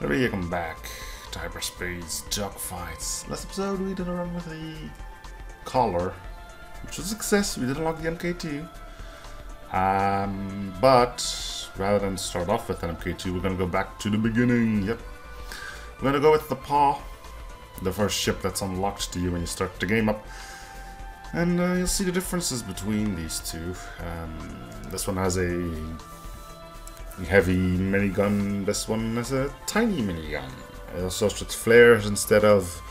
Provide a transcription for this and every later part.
Welcome back to Hyperspace Dogfights. Last episode we did a run with the collar, which was a success. We did unlock the MkI. But rather than start off with an MkI, we're gonna go back to the beginning. Yep. We're gonna go with the paw, the first ship that's unlocked to you when you start the game up. And you'll see the differences between these two. This one has a heavy minigun, this one has a tiny minigun. It also shoots flares instead of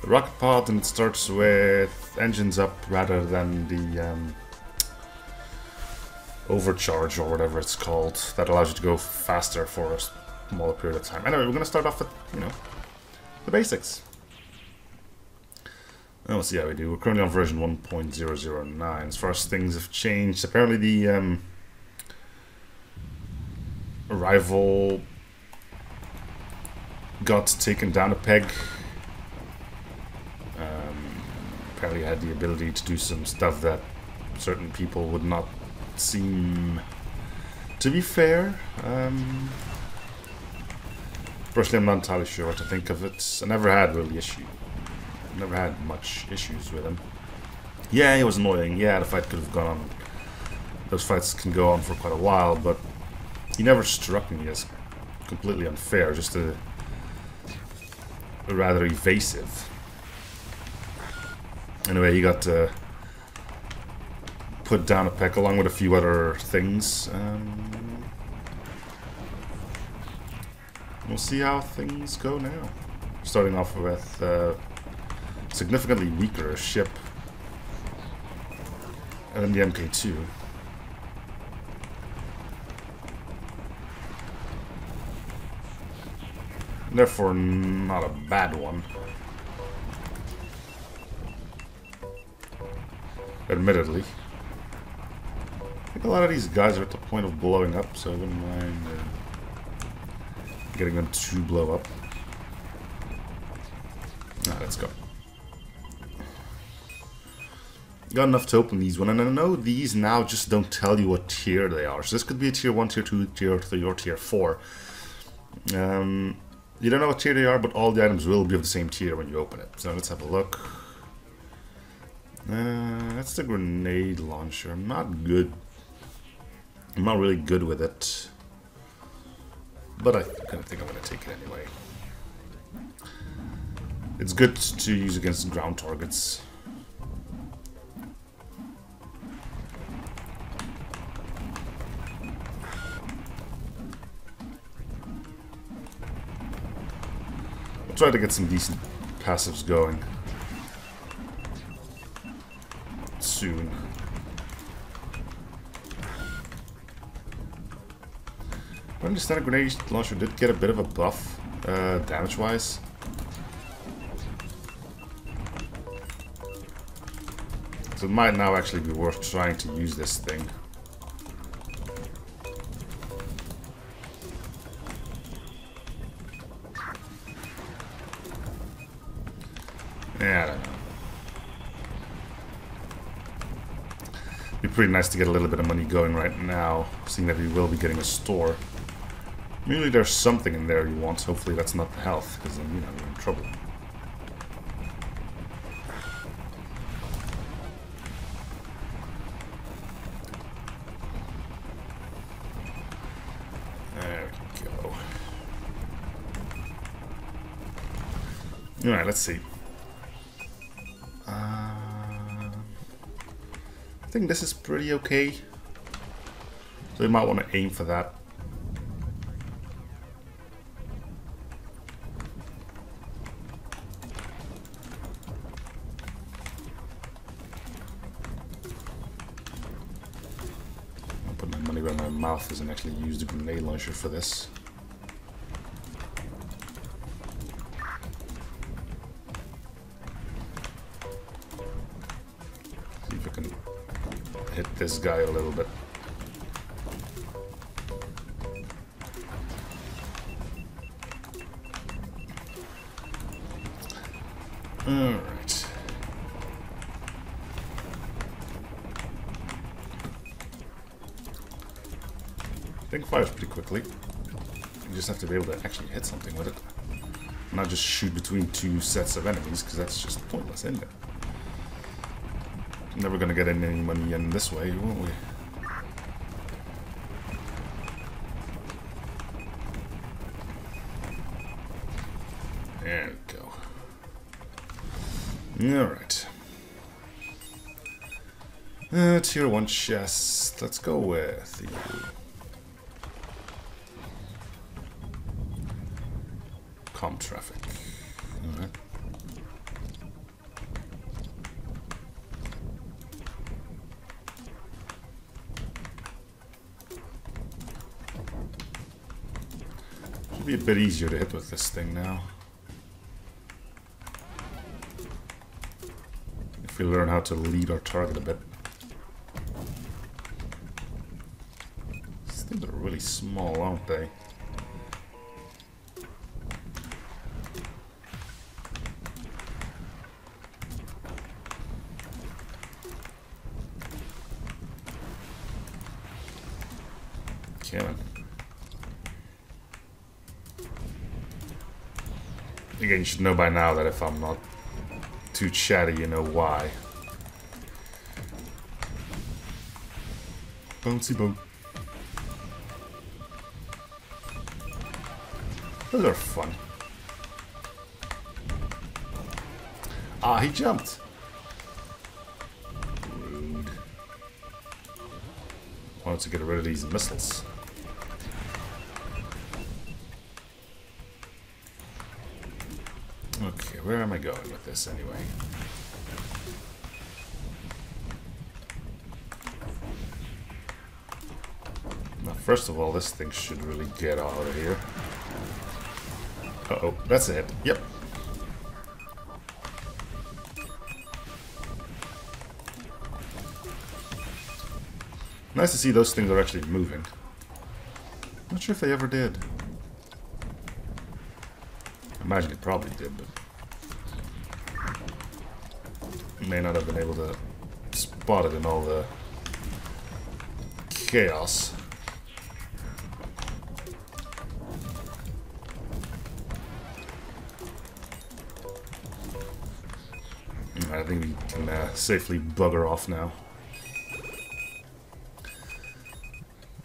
the rocket pod, and it starts with engines up rather than the overcharge or whatever it's called that allows you to go faster for a smaller period of time. Anyway, we're going to start off with, the basics. And we'll see how we do. We're currently on version 1.009. As far as things have changed, apparently the rival got taken down a peg. Apparently had the ability to do some stuff that certain people would not seem to be fair. Personally, I'm not entirely sure what to think of it. I never had really never had much issues with him. Yeah, he was annoying. Yeah, the fight could have gone on. Those fights can go on for quite a while, but he never struck me as completely unfair, just a rather evasive. Anyway, he got put down a peg along with a few other things. We'll see how things go now. Starting off with significantly weaker ship than the MkI. Therefore, not a bad one. Admittedly. I think a lot of these guys are at the point of blowing up, so I wouldn't mind getting them to blow up. Let's go. Got enough to open these one, and I know these now just don't tell you what tier they are. So this could be a tier 1, tier 2, tier 3, or tier 4. You don't know what tier they are, but all the items will be of the same tier when you open it. So let's have a look. That's the grenade launcher. I'm not really good with it. But I kind of think I'm going to take it anyway. It's good to use against ground targets. I'll try to get some decent passives going soon. I understand a grenade launcher did get a bit of a buff, damage-wise. So it might now actually be worth trying to use this thing. Yeah, I don't know. Be pretty nice to get a little bit of money going right now, seeing that we will be getting a store. Usually there's something in there you want. Hopefully that's not the health, because then, you're in trouble. There we go. Alright, let's see. I think this is pretty okay. So you might want to aim for that. I'll put my money where my mouth is and actually use the grenade launcher for this. See if I can hit this guy a little bit. Alright. I think it fires pretty quickly. You just have to be able to actually hit something with it. Not just shoot between two sets of enemies, because that's just pointless, isn't it? Never gonna get any money in this way, won't we? There we go. Alright. Tier 1 chest. Let's go with you. Com traffic. Alright. Should be a bit easier to hit with this thing now. If we learn how to lead our target a bit. These things are really small, aren't they? Again, you should know by now that if I'm not too chatty, you know why. Bouncy boat. Those are fun. Ah, he jumped. Rude. Wanted to get rid of these missiles. Okay, where am I going with this anyway? Now, first of all, this thing should really get out of here. Uh-oh, that's a hit. Yep. Nice to see those things are actually moving. Not sure if they ever did. I imagine it probably did, but may not have been able to spot it in all the chaos. I think we can safely bugger off now.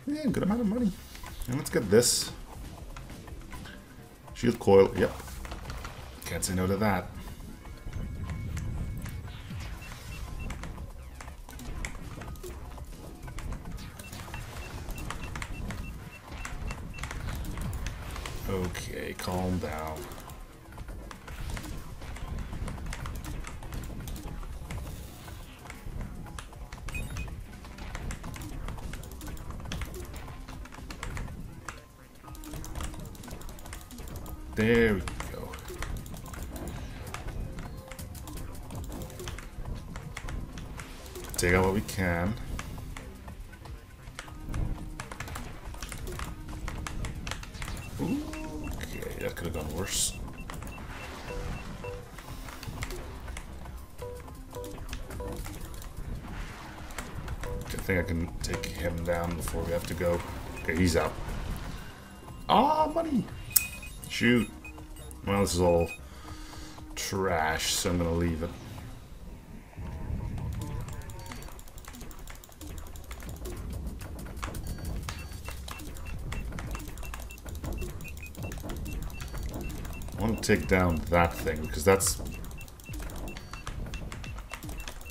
Yeah, good amount of money. And let's get this. Shield coil, yep. Can't say no to that. Okay, calm down. There we go. Take out what we can. Ooh, okay, that could have gone worse. I think I can take him down before we have to go. Okay, he's out. Ah, money! Shoot. Well, this is all trash, so I'm gonna leave it. I want to take down that thing, because that's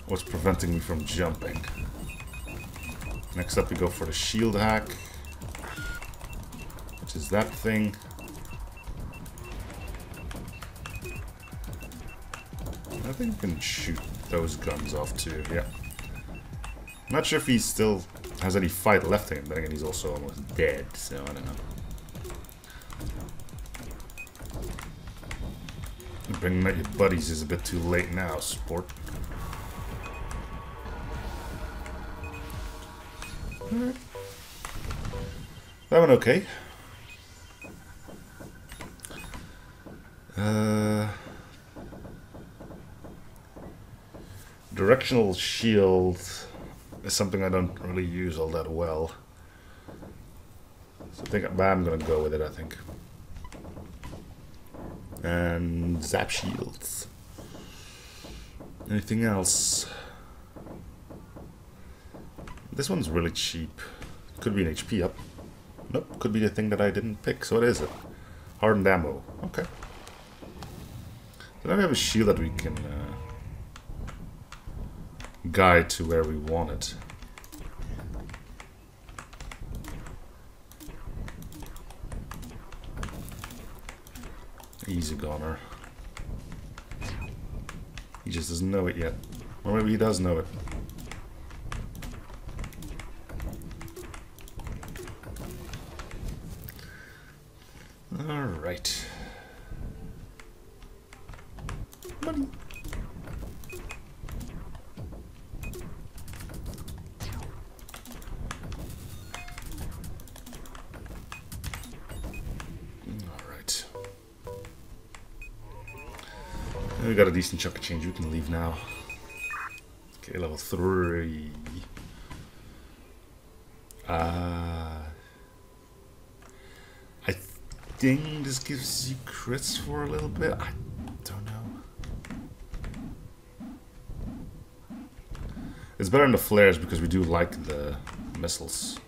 what's preventing me from jumping. Next up we go for the shield hack, which is that thing. I think we can shoot those guns off too, yeah. I'm not sure if he still has any fight left in him, but again, he's also almost dead, so I don't know. Bringing out your buddies is a bit too late now, sport. Alright. That went okay. Directional shield is something I don't really use all that well. So I think I'm gonna go with it, I think. And zap shields. Anything else? This one's really cheap. Could be an HP up. Nope, could be the thing that I didn't pick. So what is it? Hardened ammo. Okay. So now we have a shield that we can guide to where we want it. Easy goner. He just doesn't know it yet. Or maybe he does know it. Alright. Money. Alright. We got a decent chunk of change. We can leave now. Okay, level 3. I think this gives you crits for a little bit. I don't know. It's better than the flares because we do like the missiles.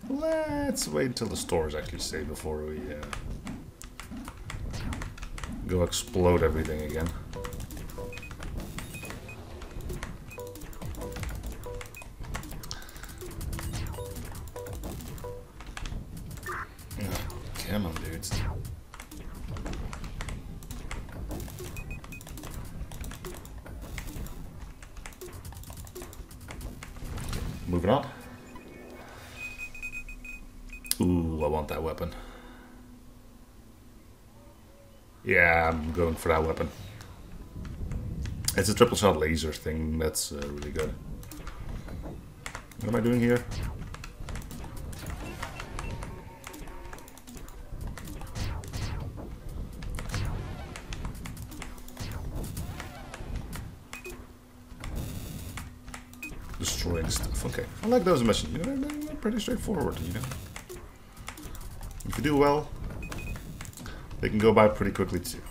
Let's wait until the stores actually say before we go explode everything again. Oh, come on, dudes. Moving on. Ooh, I want that weapon. Yeah, I'm going for that weapon. It's a triple shot laser thing. That's really good. What am I doing here? Destroying stuff. Okay, I like those missions. You know, they're pretty straightforward. You know, if you do well, they can go by pretty quickly too.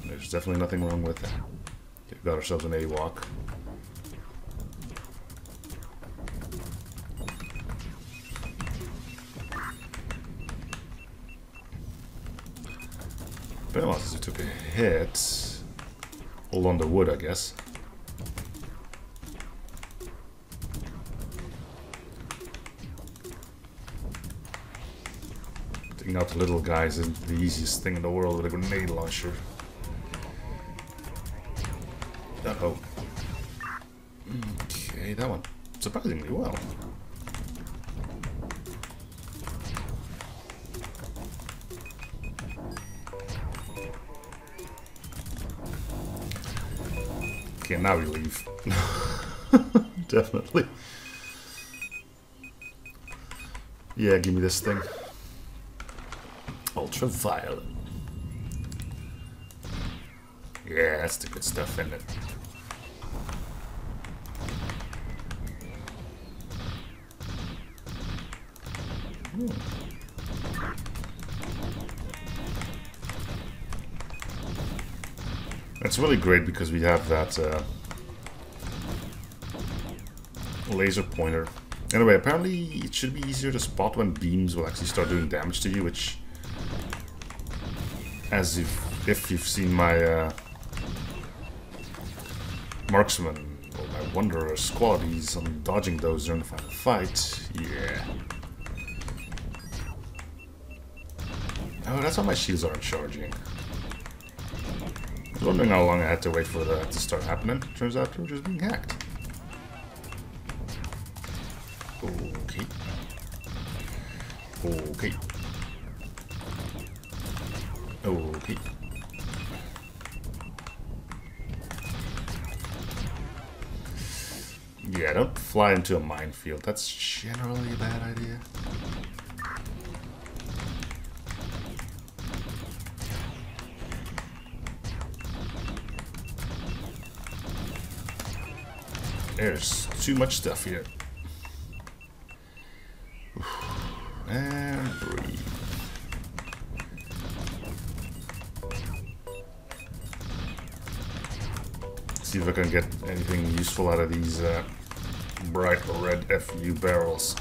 There's definitely nothing wrong with that. We've got ourselves an A-walk. Been a while since we took a hit. All on the wood, I guess. Taking out the little guys isn't the easiest thing in the world with a grenade launcher. Uh-oh. Okay, that went surprisingly well. Okay, now we leave. Definitely. Yeah, give me this thing. Ultraviolet. Yeah, that's the good stuff, isn't it? It's really great because we have that laser pointer. Anyway, apparently it should be easier to spot when beams will actually start doing damage to you, which, as if you've seen my marksman or my wondrous qualities on dodging those during the final fight, yeah. Oh, that's why my shields aren't charging. I was wondering how long I had to wait for that to start happening. Turns out they were just being hacked. Okay. Okay. Okay. Yeah, don't fly into a minefield. That's generally a bad idea. There's too much stuff here. And breathe. See if I can get anything useful out of these bright red FU barrels.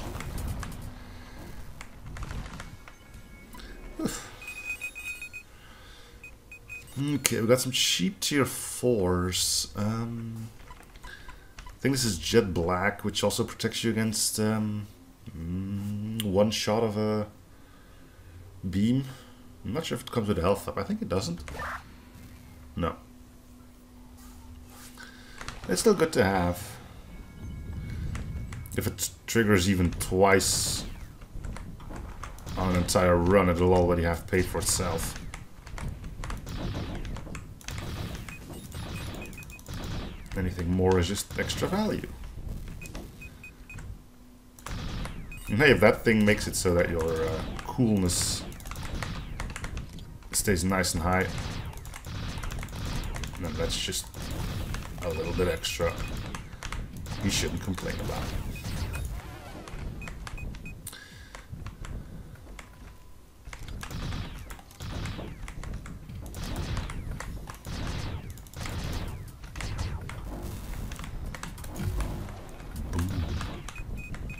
Okay, we got some cheap tier 4s. I think this is jet black, which also protects you against one shot of a beam. I'm not sure if it comes with a health up. I think it doesn't. No. It's still good to have. If it triggers even twice on an entire run, it'll already have paid for itself. Anything more is just extra value. And hey, if that thing makes it so that your coolness stays nice and high, then that's just a little bit extra. You shouldn't complain about it.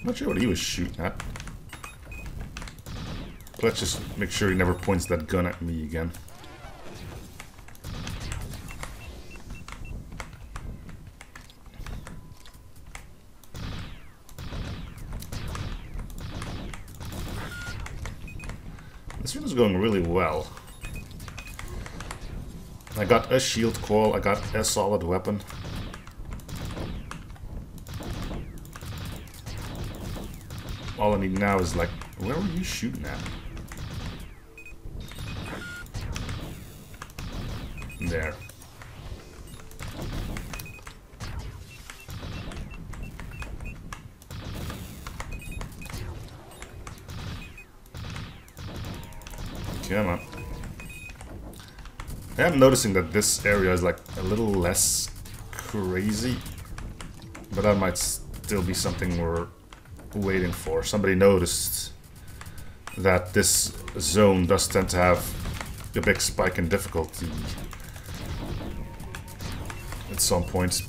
Not sure what he was shooting at. But let's just make sure he never points that gun at me again. This run is going really well. I got a shield coil, I got a solid weapon. All I need now is like, where were you shooting at? There. Come on. I am noticing that this area is like a little less crazy, but that might still be something we're waiting for. Somebody noticed that this zone does tend to have a big spike in difficulty at some points.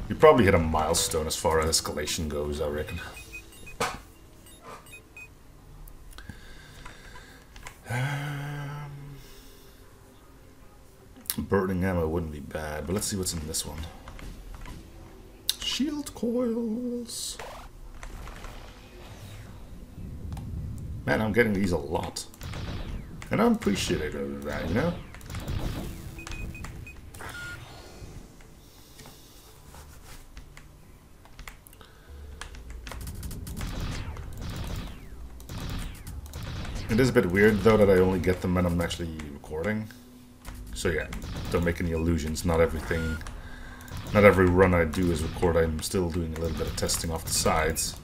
You probably hit a milestone as far as escalation goes, I reckon. Burning ammo wouldn't be bad, but let's see what's in this one. Shield coils. Man, I'm getting these a lot. And I'm appreciative of that, you know? It is a bit weird, though, that I only get them when I'm actually recording. So yeah, don't make any illusions. Not everything, not every run I do is record. I'm still doing a little bit of testing off the sides.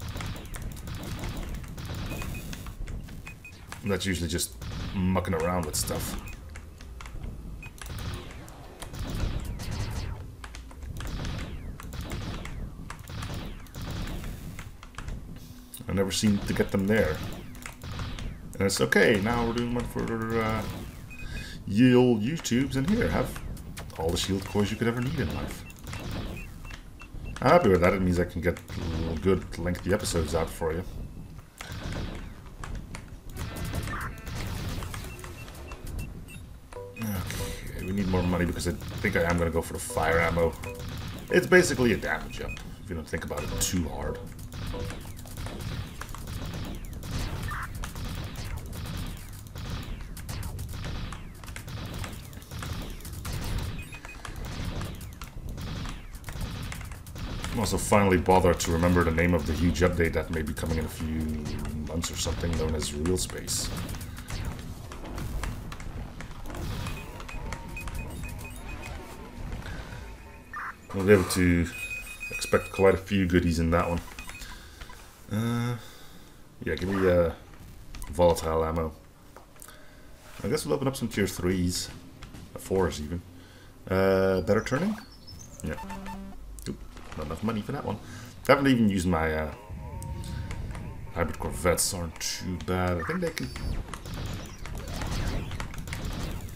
And that's usually just mucking around with stuff. I never seem to get them there. And it's okay, now we're doing one for ye old YouTubes, and here, have all the shield cores you could ever need in life. I'm happy with that. It means I can get good lengthy episodes out for you. Okay, we need more money because I think I am going to go for the fire ammo. It's basically a damage up, if you don't think about it too hard. I'm also finally bothered to remember the name of the huge update that may be coming in a few months or something, known as Real Space. We'll be able to expect quite a few goodies in that one. Yeah, give me volatile ammo. I guess we'll open up some tier 3s. 4s even. Better turning? Yeah. Oop, not enough money for that one. I haven't even used my hybrid corvettes, aren't too bad. I think they can...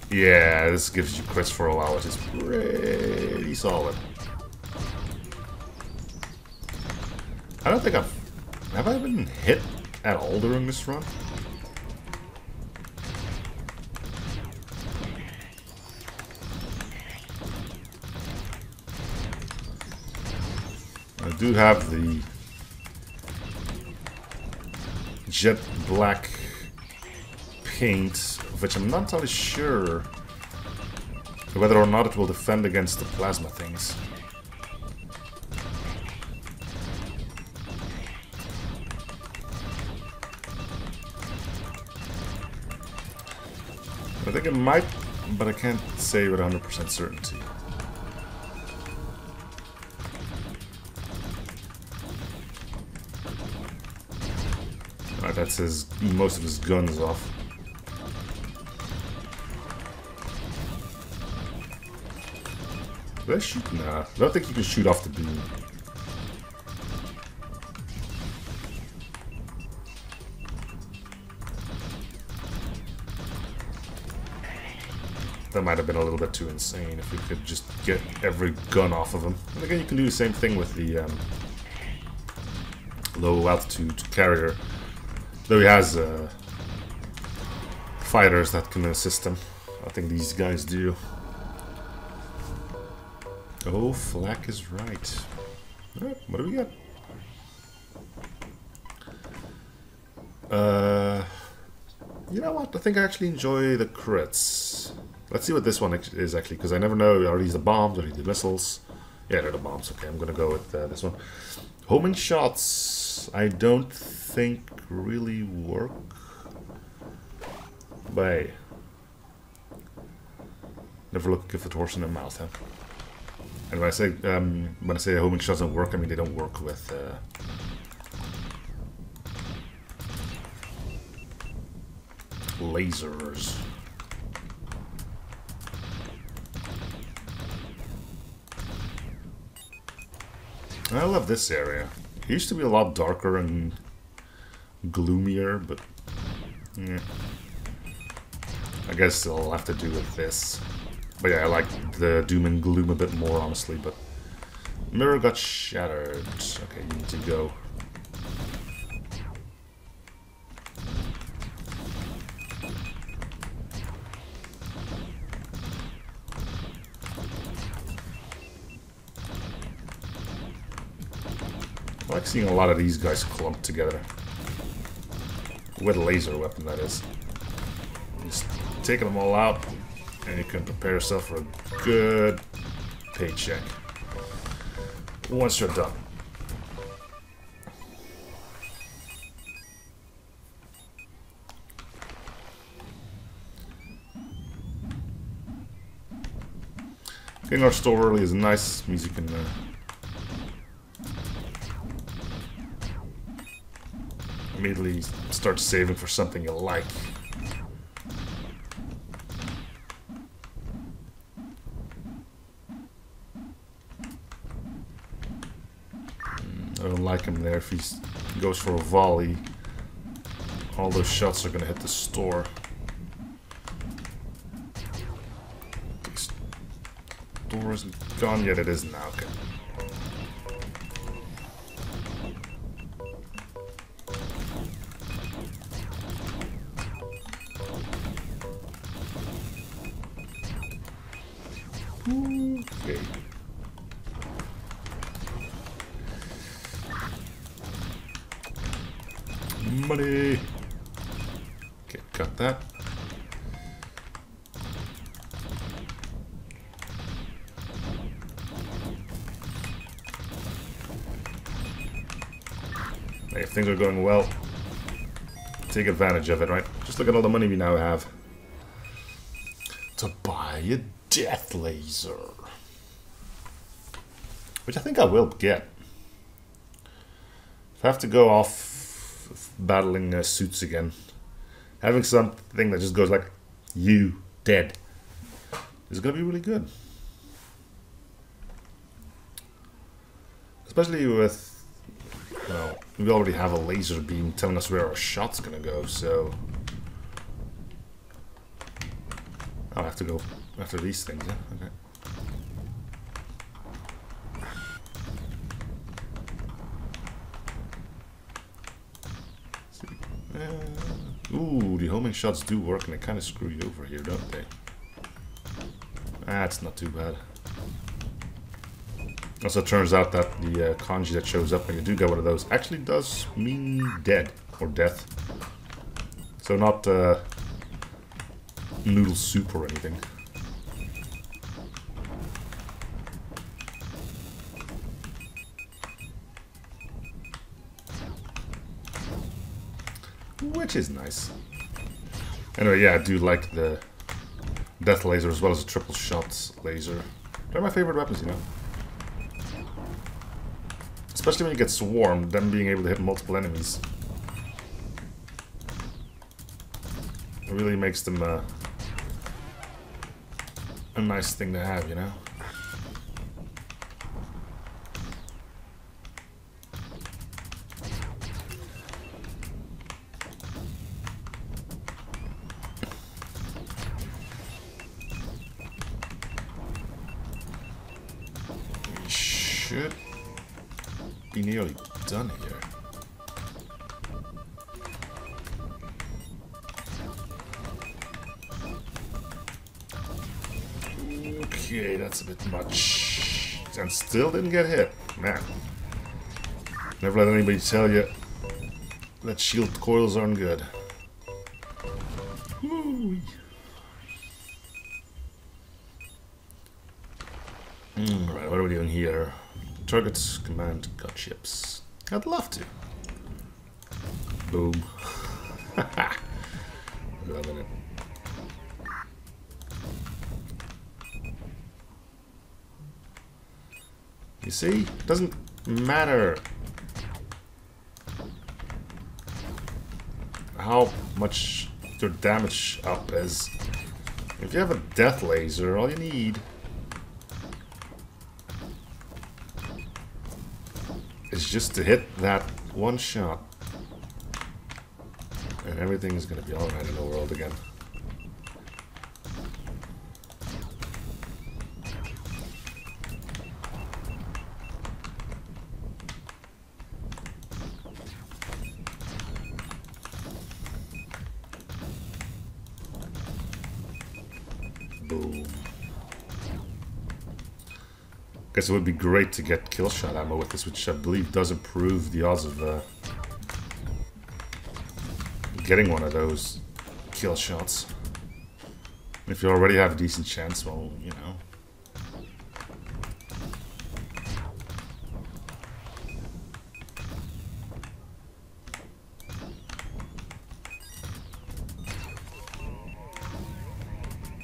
Yeah, this gives you crits for a while, which is pretty solid. I don't think I've... Have I been hit at all during this run? I do have the jet black paint, of which I'm not entirely sure whether or not it will defend against the plasma things. I think it might, but I can't say with 100% certainty. Alright, that's most of his guns off. Did I shoot? Nah, I don't think you can shoot off the beam. That might have been a little bit too insane if we could just get every gun off of him. And again, you can do the same thing with the low altitude carrier. Though he has fighters that can assist him. I think these guys do. Oh, Flack is right. Alright, what do we got? You know what? I think I actually enjoy the crits. Let's see what this one is actually, because I never know. Are these the bombs? Are these the missiles? Yeah, they're the bombs. Okay, I'm gonna go with this one. Homing shots, I don't think really work. But hey, never look a gift horse in the mouth, huh? And when I say homing shots don't work, I mean they don't work with lasers. I love this area. It used to be a lot darker and gloomier, but yeah. I guess I'll have to do with this. But yeah, I like the doom and gloom a bit more, honestly, but mirror got shattered. Okay, you need to go. I like seeing a lot of these guys clumped together. With a laser weapon, that is. Just taking them all out, and you can prepare yourself for a good paycheck once you're done. Getting our store early is nice. Means you can immediately start saving for something you like. I don't like him there. If he goes for a volley, all those shots are going to hit the store. The store isn't gone yet. It is now. Okay. Okay. Money. Okay, got that. Hey, if things are going well, take advantage of it, right? Just look at all the money we now have to buy a death laser, which I think I will get. If I have to go off battling suits again, having something that just goes like you dead. It's gonna be really good. Especially with, well, we already have a laser beam telling us where our shot's gonna go, so I'll have to go after these things, yeah? Okay. Ooh, the homing shots do work and they kind of screw you over here, don't they? That's not too bad. Also, it turns out that the kanji that shows up when you do get one of those actually does mean dead or death. So not noodle soup or anything. Which is nice. Anyway, yeah, I do like the death laser as well as the triple shots laser. They're my favorite weapons, you know. Especially when you get swarmed, them being able to hit multiple enemies. It really makes them a nice thing to have, you know. We should be nearly done here. Okay, that's a bit much. And still didn't get hit. Man. Never let anybody tell you that shield coils aren't good. Right, what are we doing here? Targets, command, gunships. I'd love to. Boom. Loving it. You see? It doesn't matter how much your damage up is. If you have a death laser, all you need is just to hit that one shot. And everything is going to be alright in the world again. Boom. Guess it would be great to get kill shot ammo with this, which I believe does improve the odds of getting one of those kill shots. If you already have a decent chance, well, you know.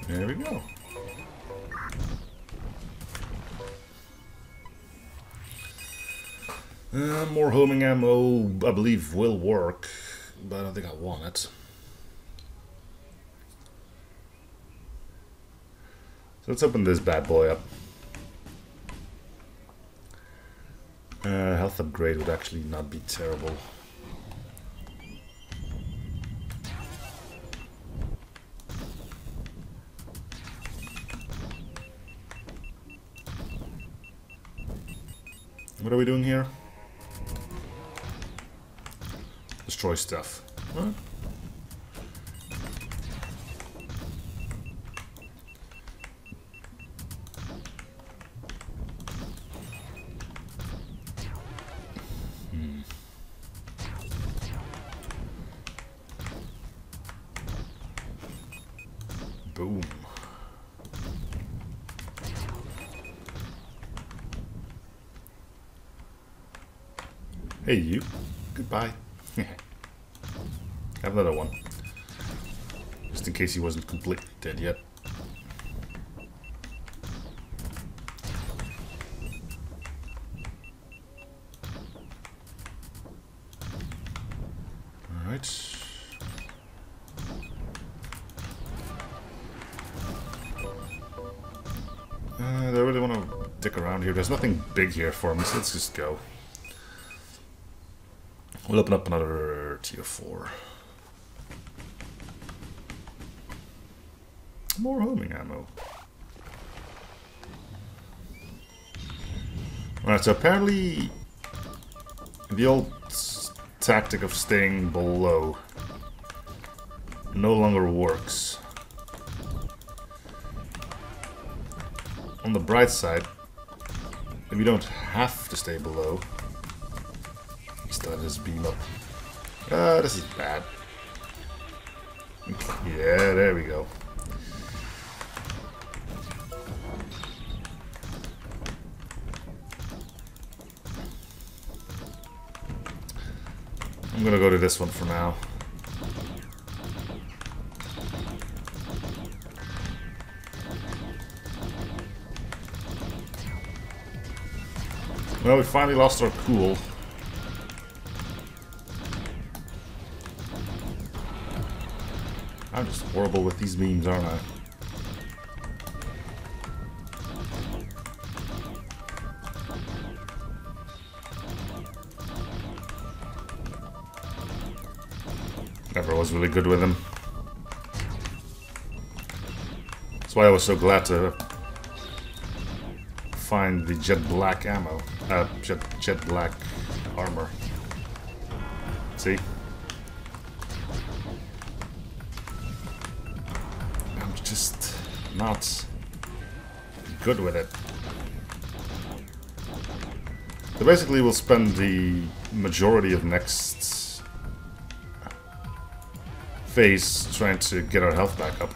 There we go. More homing ammo, I believe, will work, but I don't think I want it. So let's open this bad boy up. Health upgrade would actually not be terrible. What are we doing here? Destroy stuff. What? Boom. Hey, you. Goodbye. Have another one. Just in case he wasn't completely dead yet. Alright. I really want to dick around here. There's nothing big here for me, so let's just go. We'll open up another tier 4. More homing ammo. Alright, so apparently the old tactic of staying below no longer works. On the bright side, if you don't have to stay below, you still have this beam up. This is bad. Yeah, there we go. I'm gonna go to this one for now. Well, we finally lost our cool. I'm just horrible with these beams, aren't I? Never was really good with them. That's why I was so glad to find the jet black ammo. Jet black armor. See? I'm just not good with it. So basically we'll spend the majority of next phase trying to get our health back up.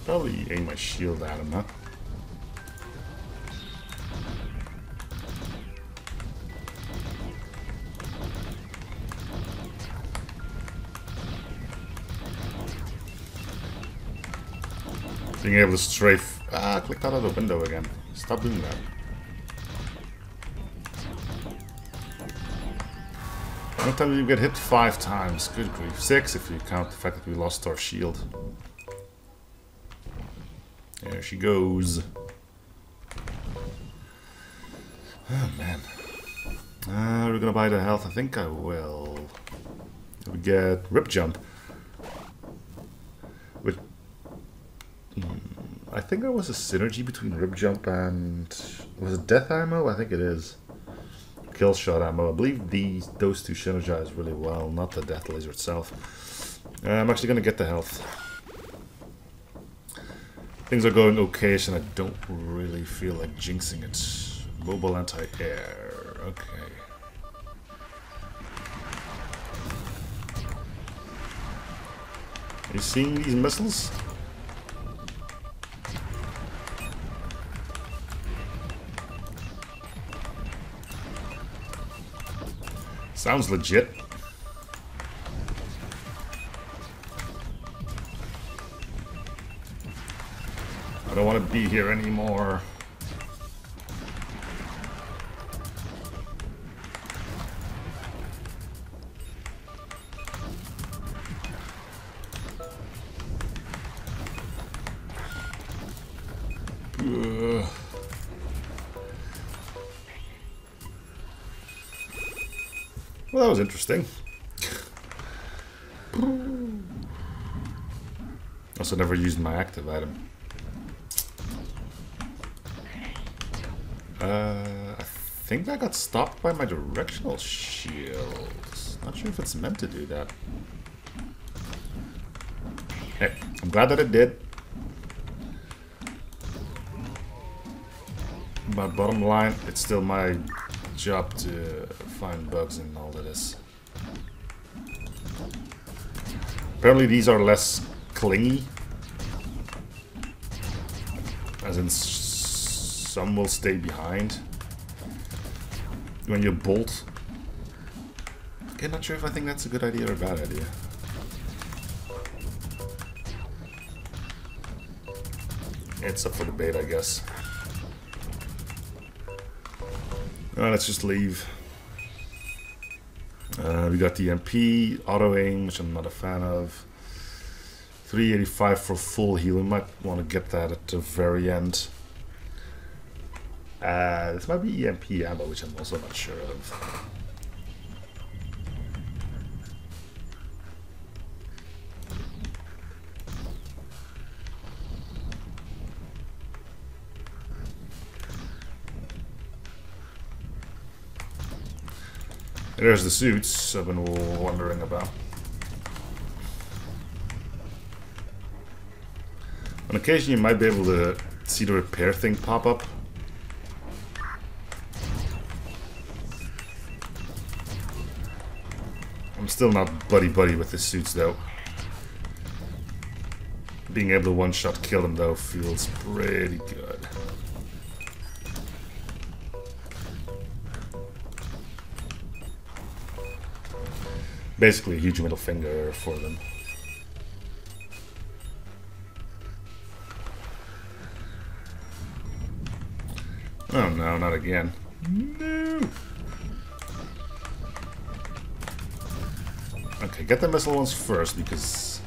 Probably aim my shield at him, huh? Being able to strafe... Ah, clicked out of the window again. Stop doing that. One time you get hit 5 times. Good grief. 6 if you count the fact that we lost our shield. There she goes. Oh man. We're gonna buy the health. I think I will. We get rip jump. Which I think there was a synergy between rip jump and was it death ammo? I think it is. Kill shot ammo. I believe those two synergize really well, not the death laser itself. I'm actually gonna get the health. Things are going okayish and I don't really feel like jinxing it. Mobile anti-air. Okay. Are you seeing these missiles? Sounds legit. I don't want to be here anymore. Ugh. Well, that was interesting. Also never used my active item. I think I got stopped by my directional shields. Not sure if it's meant to do that. Hey, I'm glad that it did. But bottom line, it's still my job to find bugs in all of this. Apparently these are less clingy. As in some will stay behind when you bolt. Okay, not sure if I think that's a good idea or a bad idea. It's up for debate, I guess. Let's just leave. We got the MP, auto aim, which I'm not a fan of. 385 for full heal. We might want to get that at the very end. This might be EMP ammo, which I'm also not sure of. There's the suits I've been wondering about. On occasion you might be able to see the repair thing pop up. I'm still not buddy-buddy with the suits though. Being able to one-shot kill them though feels pretty good. Basically a huge middle finger for them. Oh no, not again. No! Okay, get the missile ones first because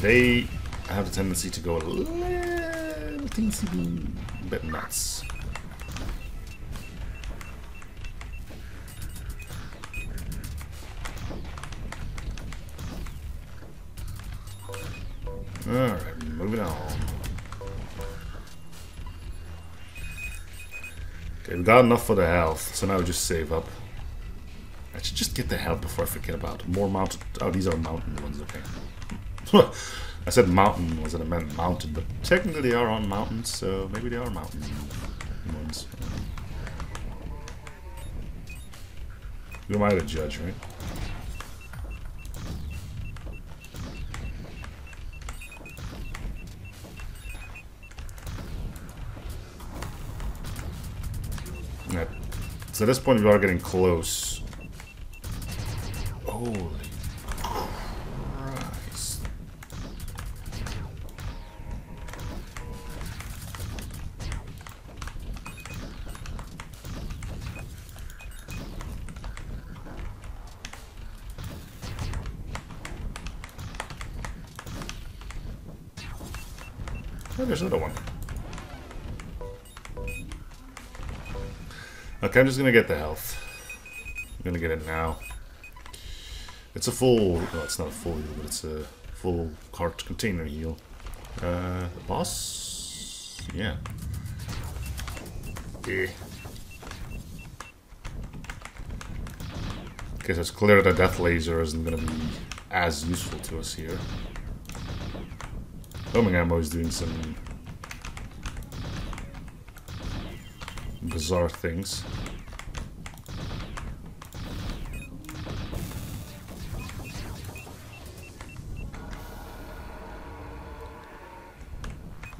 they have a tendency to go a little teensy bit nuts. Alright, moving on. Okay, we got enough for the health, so now we just save up. I should just get the health before I forget about it. More mountain. Oh, these are mountain ones, okay. I said mountain ones and I meant mountain, but technically they are on mountains, so maybe they are mountain ones. Who am I to judge, right? Yeah. So at this point we are getting close. Holy Christ. Oh, there's another one. Okay, I'm just gonna get the health. I'm gonna get it now. It's a full... well, it's not a full heal, but it's a full cart container heal. The boss? Yeah. Okay, so it's clear that death laser isn't gonna be as useful to us here. Homing ammo is doing some bizarre things.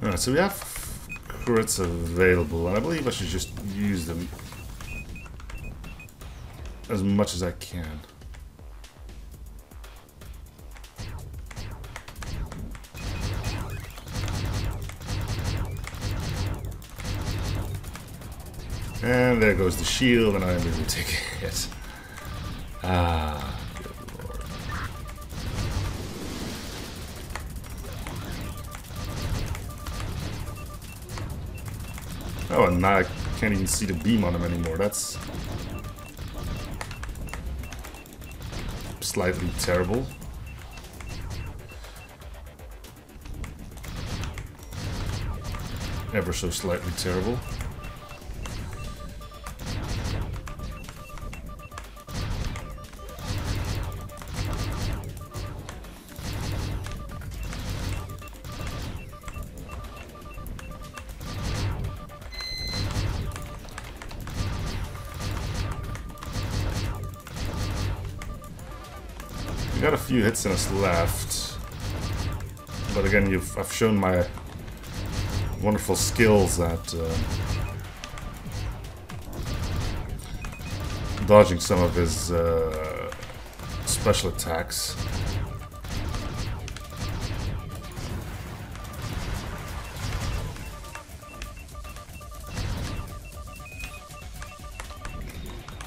Alright, so we have crits available, and I believe I should just use them as much as I can. And there goes the shield, and I'm going to take a hit. Ah, good lord. Oh, and now I can't even see the beam on him anymore. That's slightly terrible. Ever so slightly terrible. We got a few hits in us left, but again, I've shown my wonderful skills at dodging some of his special attacks.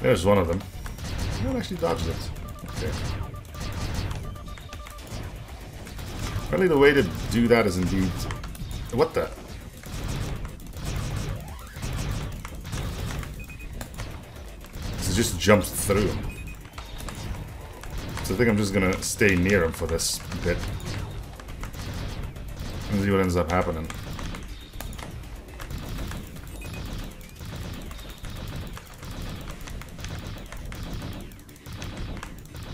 There's one of them. That actually dodged it. Okay. Apparently the way to do that is indeed... What the? It just jumps through him. So I think I'm just gonna stay near him for this bit. And see what ends up happening.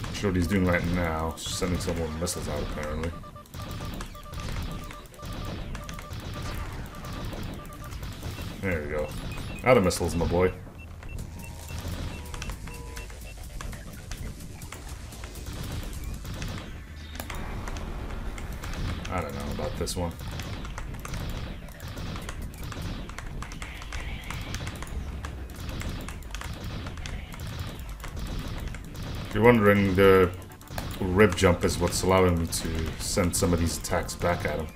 Not sure what he's doing right now. Sending some more missiles out apparently. There we go. Out of missiles, my boy. I don't know about this one. If you're wondering, the rib jump is what's allowing me to send some of these attacks back at him.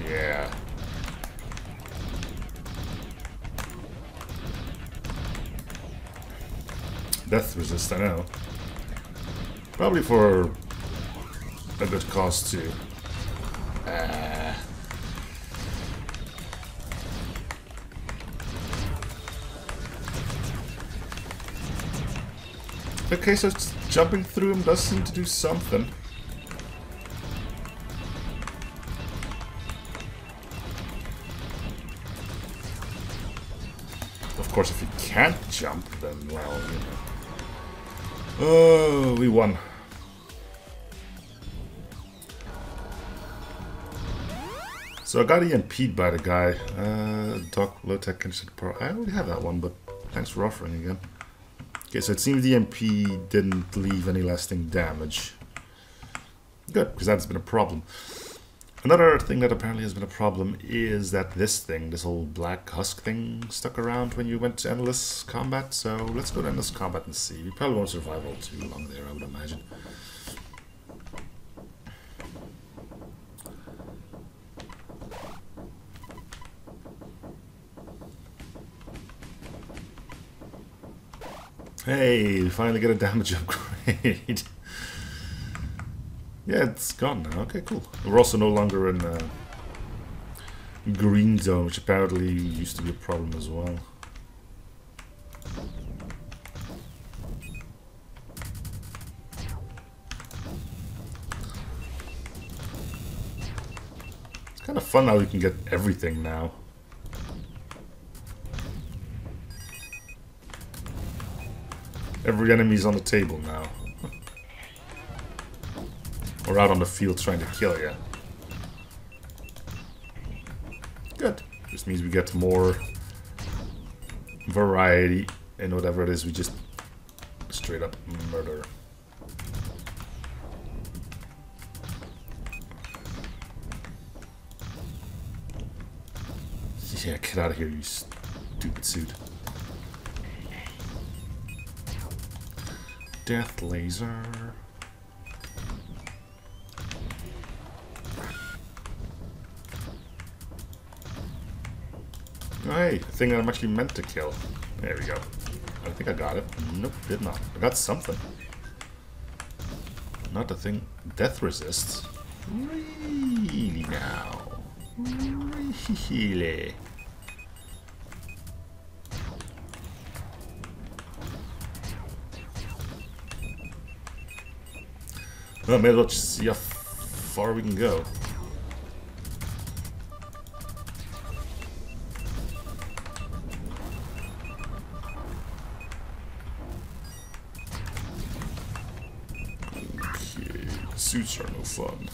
Yeah. Death resist, I know. Probably for a good cause too. Okay, so jumping through him does seem to do something. Of course, if you can't jump, then, well, you know. Oh, we won. So I got EMP'd by the guy. Doc, low tech condition pro. I already have that one, but thanks for offering again. Okay, so it seems the EMP didn't leave any lasting damage. Good, because that's been a problem. Another thing that apparently has been a problem is that this thing, this old black husk thing, stuck around when you went to endless combat. So let's go to endless combat and see. We probably won't survive all too long there, I would imagine. Hey, we finally get a damage upgrade. Yeah, it's gone now. Okay, cool. We're also no longer in green zone, which apparently used to be a problem as well. It's kind of fun how you can get everything now. Every enemy's on the table now. Or out on the field trying to kill you. Good. This means we get more variety in whatever it is we just straight up murder. Yeah, get out of here, you stupid suit. Death laser. Hey, the thing that I'm actually meant to kill. There we go. I think I got it. Nope, did not. I got something. Not the thing. Death resists. Really now. Really. Well, maybe we'll just see how far we can go. Okay, suits are no fun.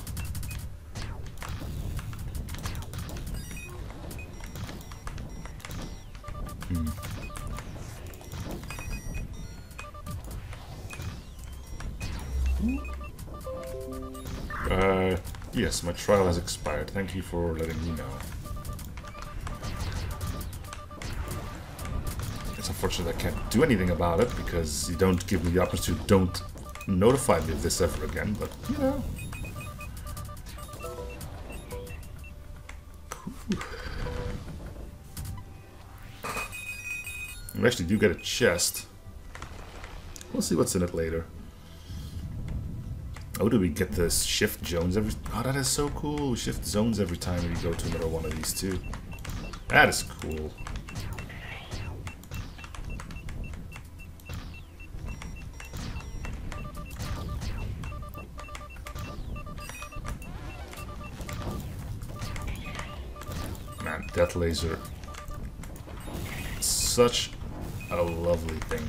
Yes, my trial has expired. Thank you for letting me know. It's unfortunate I can't do anything about it because you don't give me the opportunity to don't notify me of this ever again, but you know. We actually do get a chest. We'll see what's in it later. Oh, do we get this shift zones every... Oh, that is so cool. Shift zones every time we go to another one of these too. That is cool. Man, that laser. Such a lovely thing.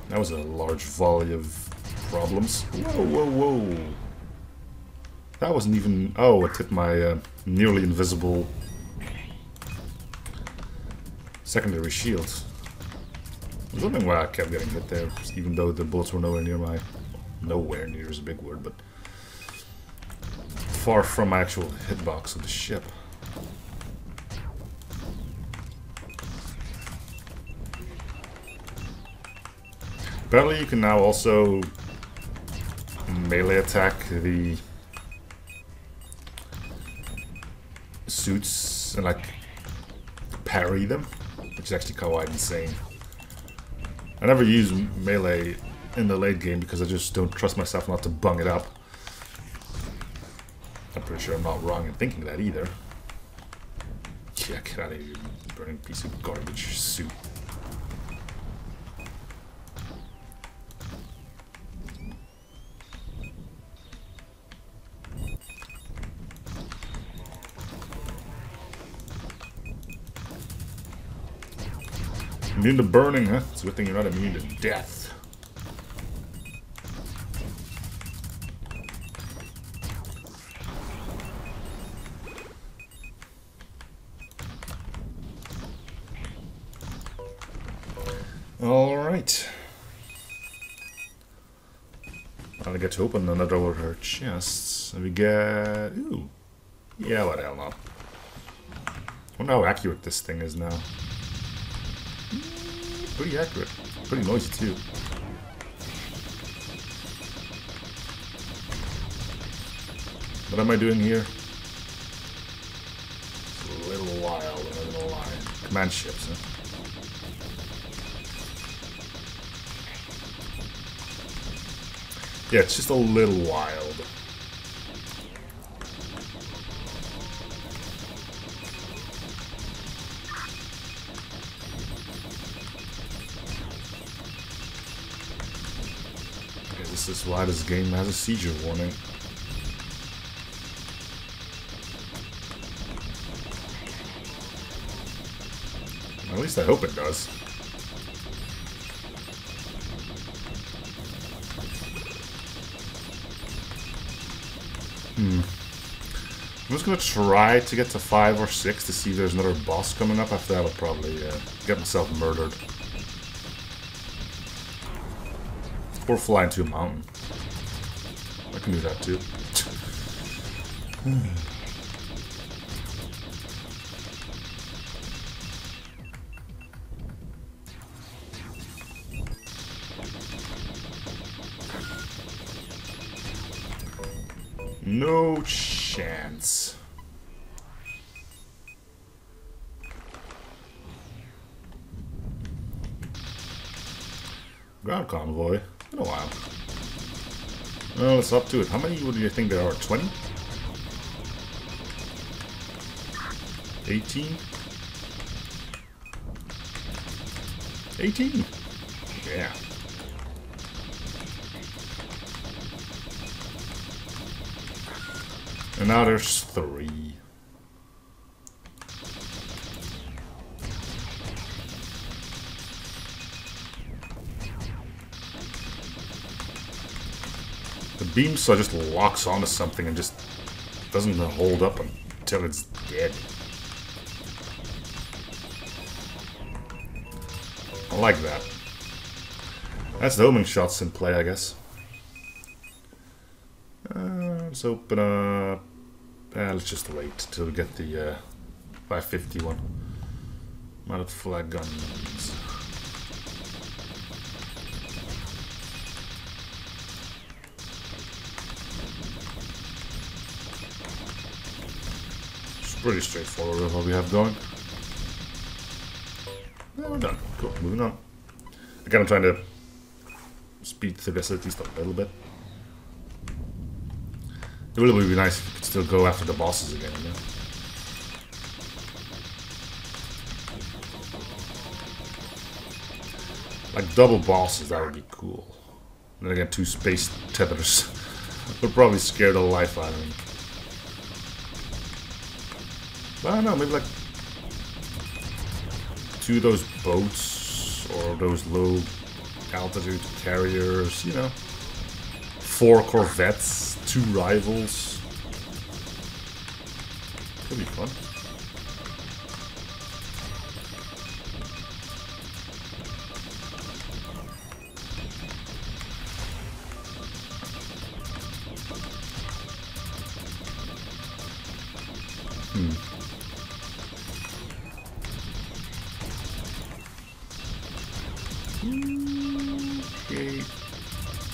That was a large volley of problems. Whoa, whoa, whoa. That wasn't even... Oh, it hit my nearly invisible secondary shield. I was wondering why I kept getting hit there, even though the bullets were nowhere near my... Nowhere near is a big word, but... far from my actual hitbox of the ship. Apparently you can now also melee attack the suits and like parry them, which is actually quite insane. I never use melee in the late game because I just don't trust myself not to bung it up. I'm pretty sure I'm not wrong in thinking that either. Yeah, get out of here, you burning piece of garbage suit. Immune to burning, huh? It's a good thing you're not immune to death. Alright. I'll get to open another of her chests. And we get... Ooh. Yeah, what the hell not. I wonder how accurate this thing is now. Pretty accurate. Pretty noisy too. What am I doing here? It's a little wild, I'm not gonna lie. Command ships, huh? Yeah, it's just a little wild. This is why this game has a seizure warning. At least I hope it does. I'm just gonna try to get to 5 or 6 to see if there's another boss coming up. After that I'll probably get myself murdered. Or fly into a mountain. I can do that too. No chance. Ground convoy. Been a while. Well, it's up to it. How many would you think there are? 20? 18? 18? Yeah. And now there's 3. The beam saw just locks onto something and just doesn't hold up until it's dead. I like that. That's the homing shots in play, I guess. Let's open up... let's just wait till we get the 550 one. Mounted flag guns. It's pretty straightforward with what we have going. Yeah, we're done. Cool, moving on. Again, I'm trying to speed through this at least a little bit. It really would be nice if you could still go after the bosses again, you know? Like double bosses, that would be cool. And then again, 2 space tethers would probably scare the life out of me. But I don't know, maybe like 2 of those boats or those low altitude carriers, you know. 4 corvettes, 2 rivals. Could be fun. Okay,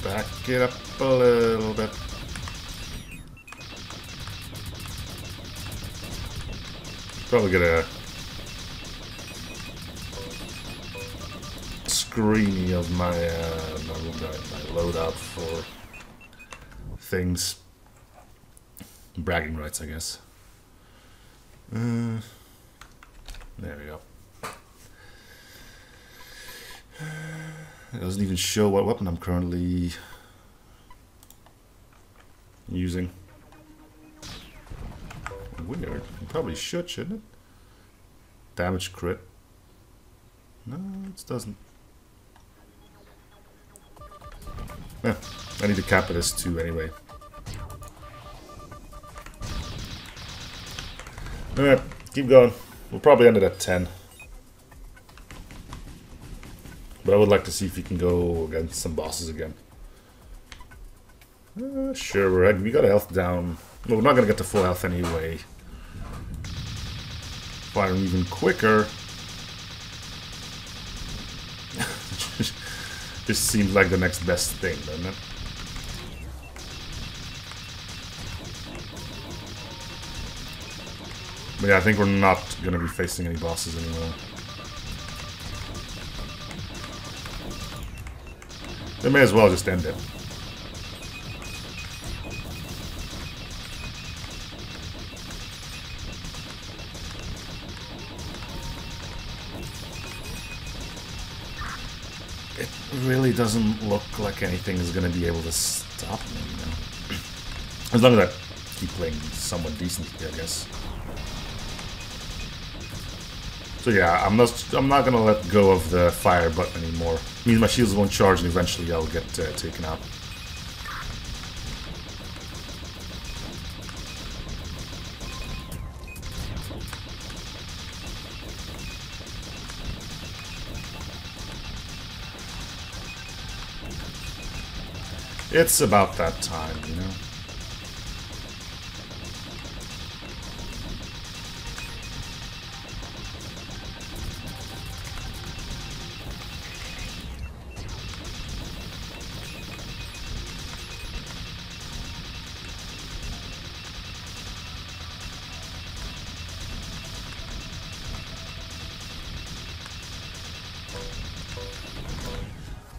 back it up a little bit. Probably get a screeny of my my loadout for things. Bragging rights, I guess. There we go. It doesn't even show what weapon I'm currently using. Weird. It probably should, shouldn't it? Damage crit. No, it doesn't. Eh, I need to cap it as 2 anyway. Alright, keep going. We'll probably end it at 10. But I would like to see if we can go against some bosses again. Sure, we got health down. Well, we're not going to get to full health anyway. Firing even quicker. Just seems like the next best thing, doesn't it? But yeah, I think we're not going to be facing any bosses anymore. They may as well just end it. It really doesn't look like anything is going to be able to stop me, you know? As long as I keep playing somewhat decently, I guess. So yeah, I'm not gonna let go of the fire button anymore. It means my shields won't charge and eventually I'll get taken out. It's about that time, you know?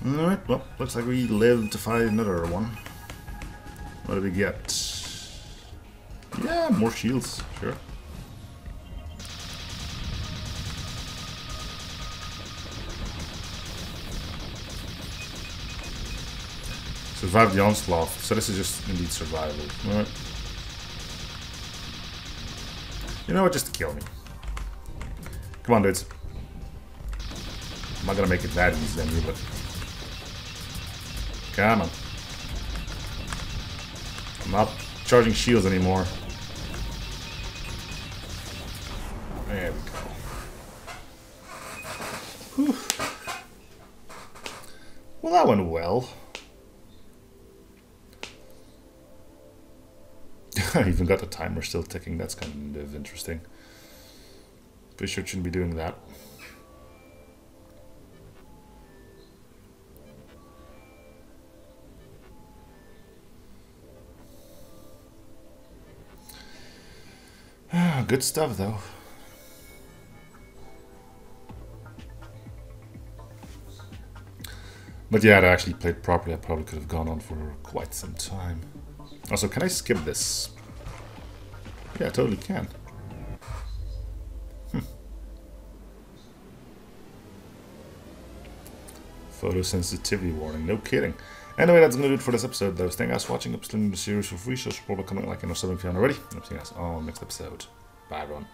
Alright, well, looks like we live to fight another one. What do we get? Yeah, more shields, sure. Survive the onslaught, so this is just indeed survival. Alright. You know what, just kill me. Come on, dudes. I'm not gonna make it that easy then, but... Come on. I'm not charging shields anymore. There we go. Whew. Well, that went well. I even got the timer still ticking. That's kind of interesting. Pretty sure it shouldn't be doing that. Good stuff, though. But yeah, to actually played properly, I probably could have gone on for quite some time. Also, can I skip this? Yeah, I totally can. Photosensitivity warning, no kidding. Anyway, that's gonna do it for this episode, though. Thank you guys for watching. Upstreaming the series for free, so support by coming, like, and subscribing if you haven't already. I'll see you guys on the next episode. Bye, everyone.